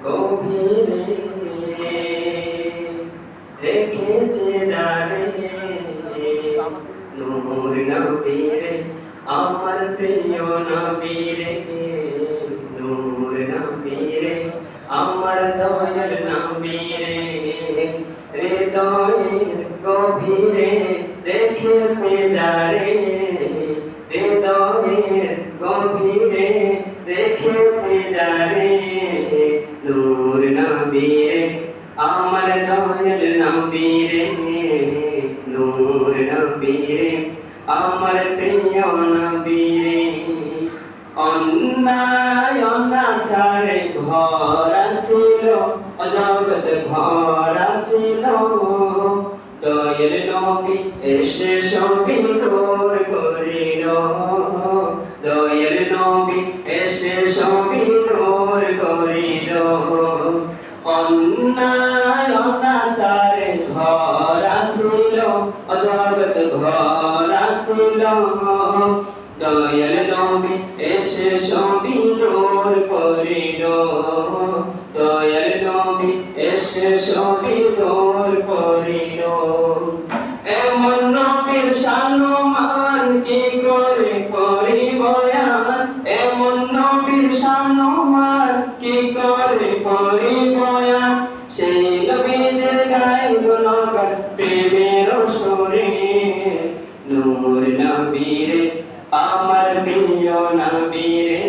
গভীরে রেখেছে জানে নূর নবীরে আমার প্রিয় নবীরে নূর নবীরে আমার দয়াল নবীরে হৃদয়ের গভীরে রেখেছে জানে হৃদয়ের গভীরে রেখেছে জানে নূর নবীরে আমার দয়াল নবীরে নূর নবীরে আমার প্রিয় নবীরে অন্যায় অনাচারে ভরা ছিল জগৎ ভরা ছিল দয়াল নবী এসে সবই দূর করিল দয়াল নবী এসে সবই দূর করিল অন্যায় অনাচারে ভরা ছিল জগৎ ভরা ছিল দয়াল নবী এসে সবই দূর করিল দয়াল নবী এসে সবই দূর করিল এমন নবীর সম্মান কি করে করি বয়ান এমন নবীর সম্মান কি করে করি বয়ান সেই নবীদের গায়ে গুণগান প্রেমের সুরে নূর নবীরে আমার প্রিয় নবীরে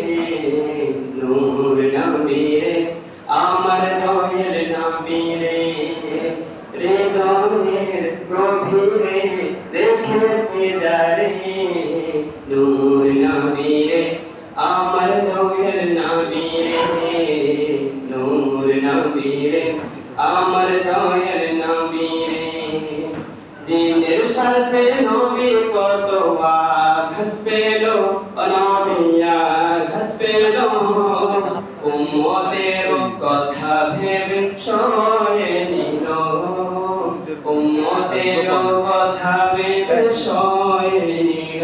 নূর নবীরে আমার দয়াল নবীরে হৃদয়ের গভীরে রেখেছে জারে নূর নবীরে আমার দয়াল নবীরে নূর নবীরে আমার দয়াল নবীরে দিনের সাথে নবী কত আঘাত পেল নবী আঘাত পেল উম্মতের কথা ভেবে সয়ে নিল উম্মতের কথা ভেবে সয়ে নিল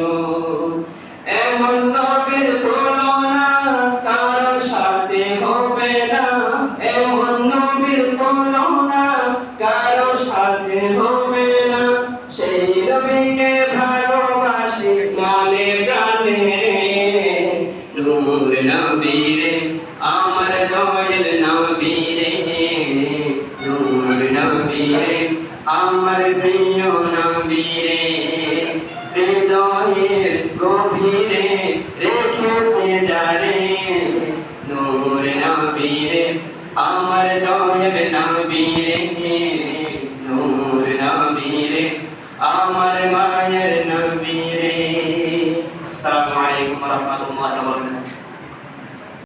এমন নবীর তুলনা কারো সাথে হবে না এমন নবীর তুলনা কারো সাথে হবে না সেই নবীকে ভালোবাসি মনে প্রাণে নূর নবীরে আমার দয়াল নবীরে নূর নবীরে আমার প্রিয় নবীরে হৃদয়ের গভীরে রেখেছে জানে নূর নবীরে আমার দয়াল নবীরে